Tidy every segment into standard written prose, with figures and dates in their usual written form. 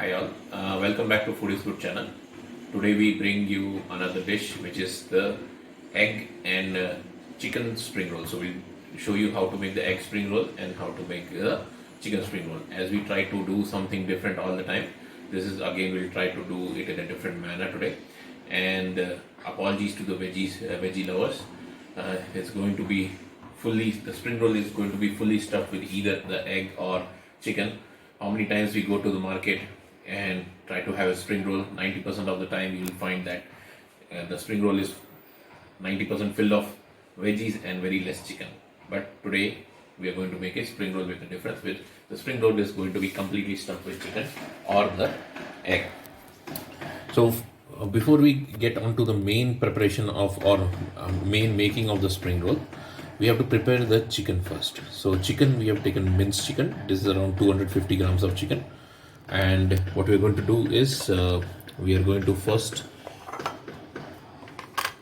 Hi all, welcome back to Foodzgood channel. Today we bring you another dish which is the egg and chicken spring roll. So we'll show you how to make the egg spring roll and how to make the chicken spring roll. As we try to do something different all the time, this is again we'll try to do it in a different manner today. And apologies to the veggie lovers. It's going to be the spring roll is going to be fully stuffed with either the egg or chicken. How many times we go to the market and try to have a spring roll, 90% of the time you will find that the spring roll is 90% filled of veggies and very less chicken. But today we are going to make a spring roll with a difference. With the spring roll is going to be completely stuffed with chicken or the egg. So before we get on to the main preparation of or main making of the spring roll, we have to prepare the chicken first. So chicken, we have taken minced chicken. This is around 250 grams of chicken. And what we are going to do is we are going to first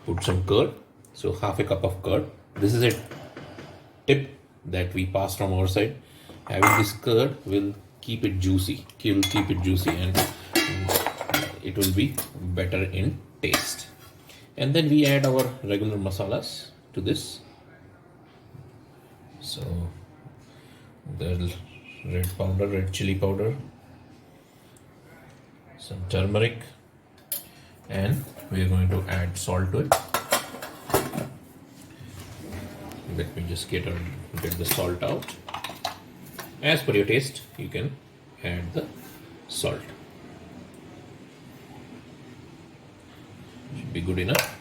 put some curd. So half a cup of curd. This is a tip that we pass from our side. Having this curd will keep it juicy. And it will be better in taste. And then we add our regular masalas to this. So the red chili powder, some turmeric, and we are going to add salt to it. Let me just get the salt out. As per your taste, you can add the salt. Should be good enough.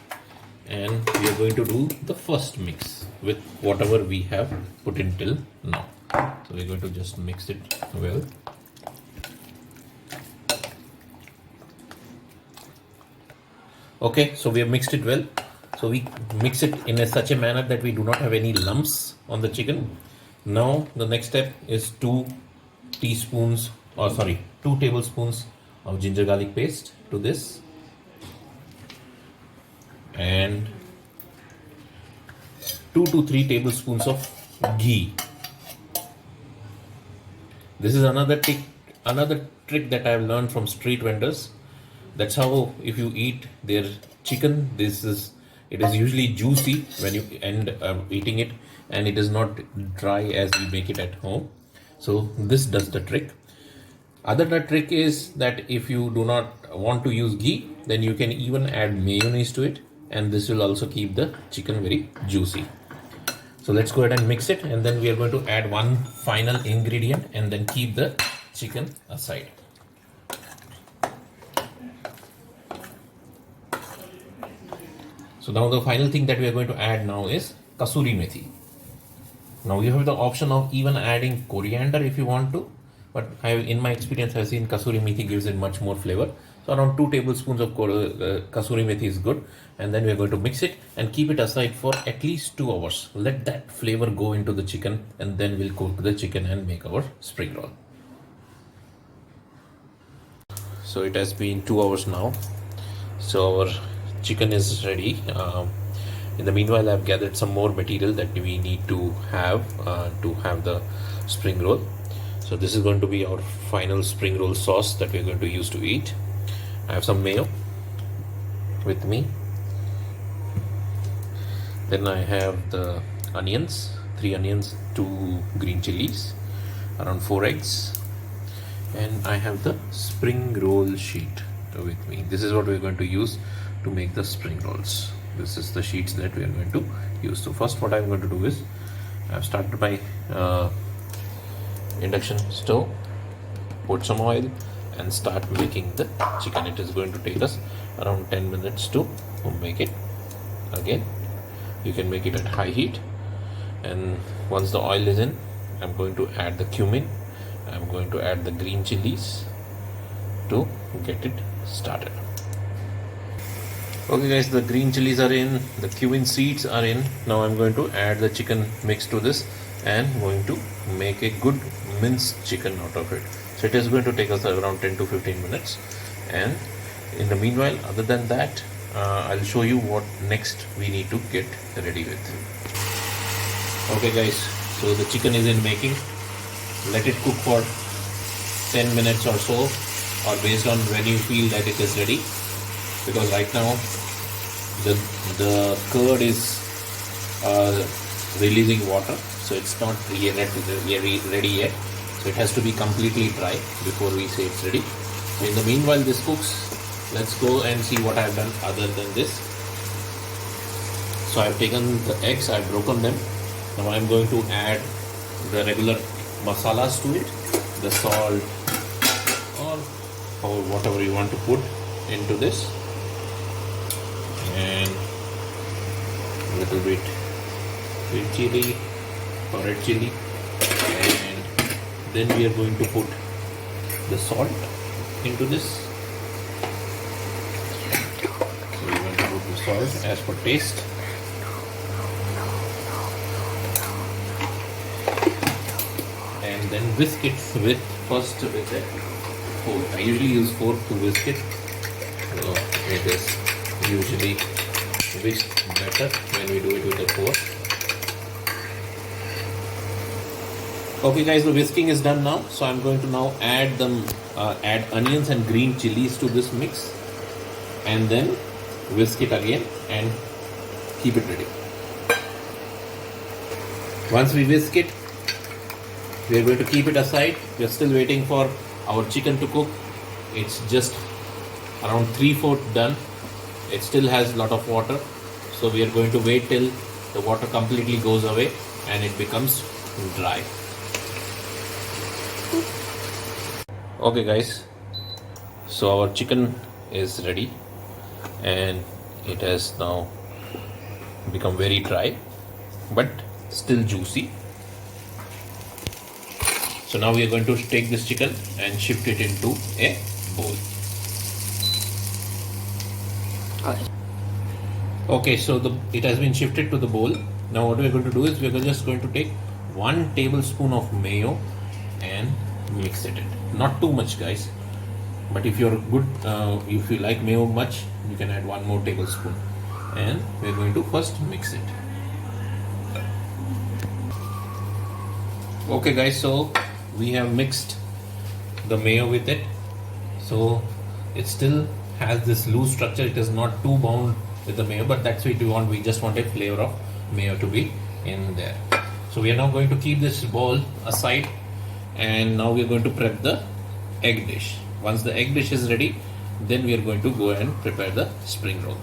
And we are going to do the first mix with whatever we have put in till now. So we're going to just mix it well. Okay, so we have mixed it well. So we mix it in such a manner that we do not have any lumps on the chicken. Now the next step is 2 tablespoons of ginger garlic paste to this. And 2 to 3 tablespoons of ghee. This is another trick that I have learned from street vendors. That's how if you eat their chicken, it is usually juicy when you end up eating it, and it is not dry as we make it at home. So this does the trick. Other trick is that if you do not want to use ghee, then you can even add mayonnaise to it, and this will also keep the chicken very juicy. So let's go ahead and mix it, and then we are going to add one final ingredient and then keep the chicken aside. So now the final thing that we are going to add now is Kasuri Methi. Now you have the option of even adding coriander if you want to, but in my experience I've seen Kasuri Methi gives it much more flavor. So around 2 tablespoons of Kasuri Methi is good, and then we are going to mix it and keep it aside for at least 2 hours. Let that flavor go into the chicken, and then we'll cook the chicken and make our spring roll. So it has been 2 hours now. So our chicken is ready. In the meanwhile, I've gathered some more material that we need to have the spring roll. So this is going to be our final spring roll sauce that we're going to use to eat. I have some mayo with me. Then I have the onions, 3 onions, 2 green chilies, around 4 eggs, and I have the spring roll sheet with me. This is what we're going to use to make the spring rolls. This is the sheets that we are going to use. So first what I'm going to do is I've started my induction stove, put some oil and start making the chicken. It is going to take us around 10 minutes to make it. Again, you can make it at high heat, and once the oil is in, I'm going to add the cumin, I'm going to add the green chilies to get it started. Okay guys, the green chilies are in, the cumin seeds are in. Now I'm going to add the chicken mix to this and going to make a good minced chicken out of it. So it is going to take us around 10 to 15 minutes, and in the meanwhile, other than that, I'll show you what next we need to get ready with. Okay guys, so the chicken is in making. Let it cook for 10 minutes or so, or based on when you feel that it is ready, because right now the curd is releasing water, so it's not ready yet, so it has to be completely dry before we say it's ready. In the meanwhile this cooks, let's go and see what I have done other than this. So I have taken the eggs, I have broken them. Now I am going to add the regular masalas to it, the salt or whatever you want to put into this, and a little bit green chili or red chili, and then we are going to put the salt into this. So we want to put the salt as per taste. And then whisk it first with a fork. I usually use fork to whisk it. So it is usually whisked better when we do it with a fork. Okay guys, the whisking is done now. So I'm going to now add onions and green chilies to this mix, and then whisk it again and keep it ready. Once we whisk it, we are going to keep it aside. We are still waiting for our chicken to cook. It's just around 3/4 done. It still has a lot of water, so we are going to wait till the water completely goes away and it becomes dry. Okay guys, so our chicken is ready and it has now become very dry but still juicy. So now we are going to take this chicken and shift it into a bowl. Okay, so it has been shifted to the bowl. Now what we are going to do is we are just going to take 1 tablespoon of mayo and mix it in. Not too much guys, but if you're good, if you like mayo much, you can add 1 more tablespoon. And we are going to first mix it. Okay guys, so we have mixed the mayo with it, so it still has this loose structure. It is not too bound with the mayo, but that's what we want. We just want a flavor of mayo to be in there. So we are now going to keep this bowl aside, and now we are going to prep the egg dish. Once the egg dish is ready, then we are going to go and prepare the spring roll.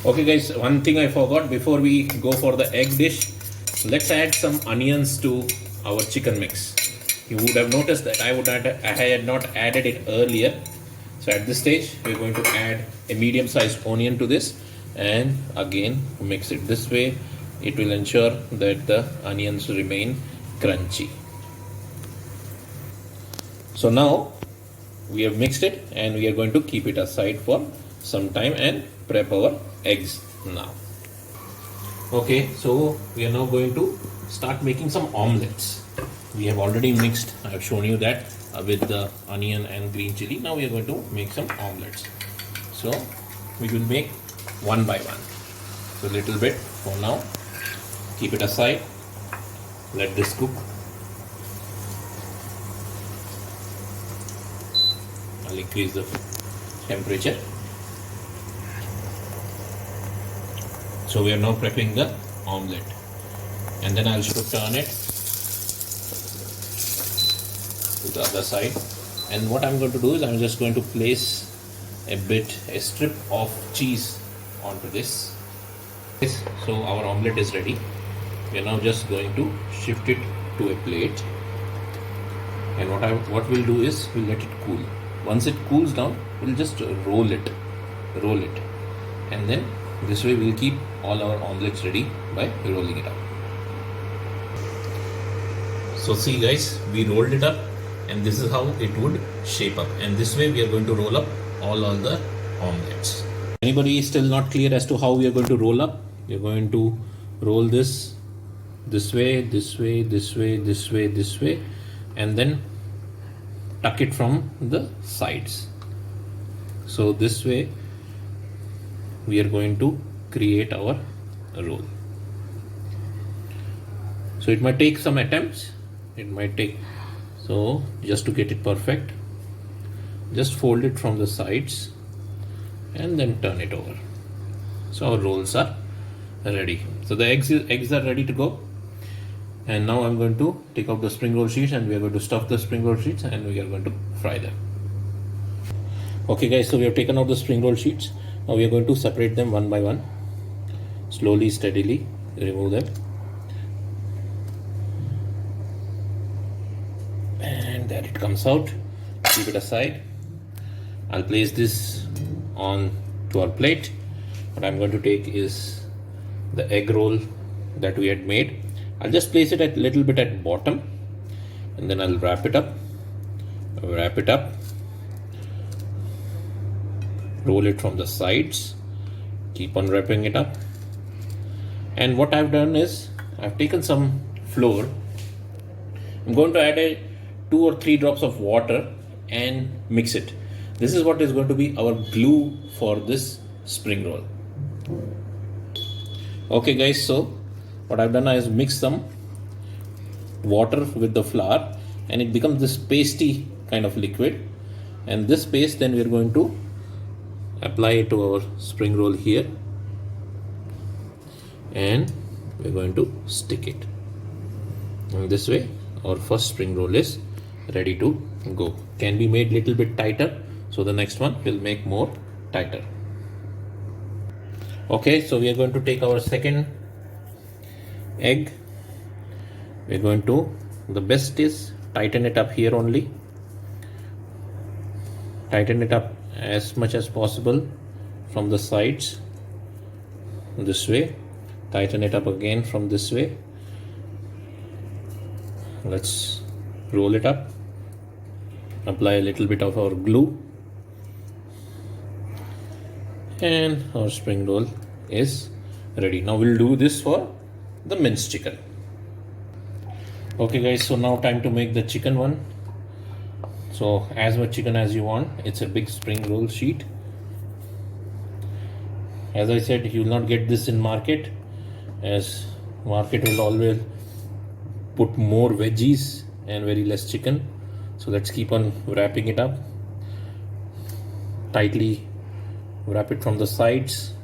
Okay guys, one thing I forgot before we go for the egg dish, let's add some onions to our chicken mix. You would have noticed that I had not added it earlier. So at this stage we are going to add a medium sized onion to this, and again mix it. This way it will ensure that the onions remain crunchy. So now we have mixed it and we are going to keep it aside for some time and prep our eggs now. Okay, so we are now going to start making some omelets. We have already mixed, I have shown you that, with the onion and green chili. Now we are going to make some omelets. So we will make one by one. So a little bit for now. Keep it aside. Let this cook. I'll increase the temperature. So we are now prepping the omelette, and then I'll turn it to the other side. And what I'm going to do is I'm just going to place a strip of cheese onto this. So our omelette is ready. We are now just going to shift it to a plate, and what we'll do is we'll let it cool. Once it cools down, we'll just roll it, and then this way we'll keep all our omelets ready by rolling it up. So see guys, we rolled it up, and this is how it would shape up, and this way we are going to roll up all the omelets. Anybody is still not clear as to how we are going to roll up? We are going to roll this way, this way, this way, this way, this way, and then tuck it from the sides. So this way we are going to create our roll. So it might take some attempts, so just to get it perfect, just fold it from the sides and then turn it over. So our rolls are ready. So the eggs are ready to go. And now I'm going to take out the spring roll sheets and we are going to stuff the spring roll sheets and we are going to fry them. Okay guys, so we have taken out the spring roll sheets. Now we are going to separate them one by one. Slowly, steadily remove them. And there it comes out. Keep it aside. I'll place this on to our plate. What I'm going to take is the egg roll that we had made. I'll just place it a little bit at bottom and then I'll wrap it up, roll it from the sides, keep on wrapping it up. And what I've done is I've taken some flour. I'm going to add 2 or 3 drops of water and mix it. This is what is going to be our glue for this spring roll. Okay guys, so what I've done is mix some water with the flour and it becomes this pasty kind of liquid, and this paste then we are going to apply it to our spring roll here and we're going to stick it. And this way our first spring roll is ready to go. Can be made little bit tighter, so the next one will make more tighter. Okay, so we are going to take our second egg. We're going to, the best is tighten it up here only. Tighten it up as much as possible from the sides this way. Tighten it up again from this way. Let's roll it up. Apply a little bit of our glue and our spring roll is ready. Now we'll do this for the minced chicken. Okay guys, so now time to make the chicken one. So as much chicken as you want. It's a big spring roll sheet. As I said, you will not get this in market, as market will always put more veggies and very less chicken. So let's keep on wrapping it up. Tightly wrap it from the sides.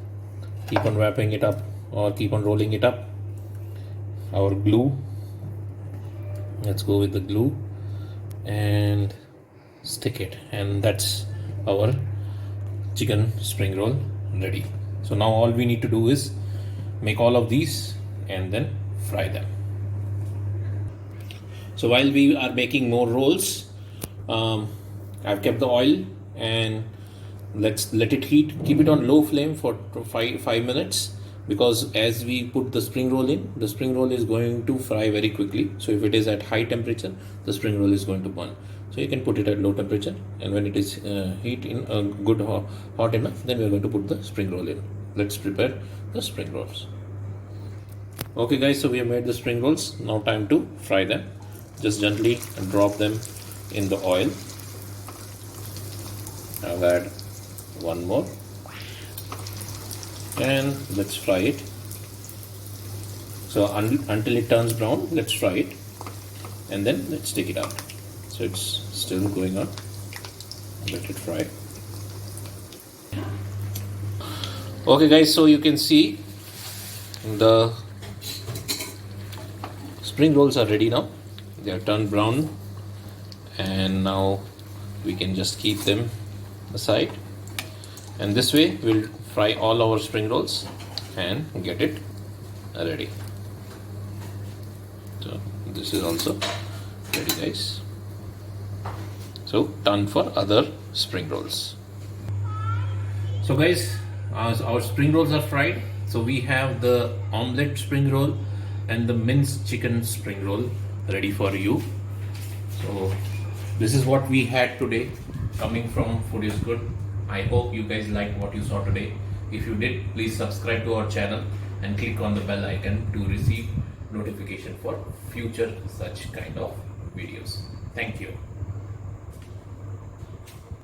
Keep on wrapping it up or keep on rolling it up. Our glue, let's go with the glue and stick it, and that's our chicken spring roll ready. So now all we need to do is make all of these and then fry them. So while we are making more rolls, I've kept the oil and let's let it heat. Keep it on low flame for 5 minutes, because as we put the spring roll in, the spring roll is going to fry very quickly. So if it is at high temperature, the spring roll is going to burn. So you can put it at low temperature, and when it is heat in good hot enough, then we are going to put the spring roll in. Let's prepare the spring rolls. Okay guys, so we have made the spring rolls. Now time to fry them. Just gently drop them in the oil. I'll add one more and let's fry it. So until it turns brown, let's fry it and then let's take it out. So it's still going on. Let it fry. Okay guys, so you can see the spring rolls are ready now. They are turned brown, and now we can just keep them aside, and this way we'll fry all our spring rolls and get it ready. So this is also ready guys. So done for other spring rolls. So guys, as our spring rolls are fried, so we have the omelette spring roll and the minced chicken spring roll ready for you. So this is what we had today, coming from Foodzgood. I hope you guys liked what you saw today. If you did, please subscribe to our channel and click on the bell icon to receive notification for future such kind of videos. Thank you.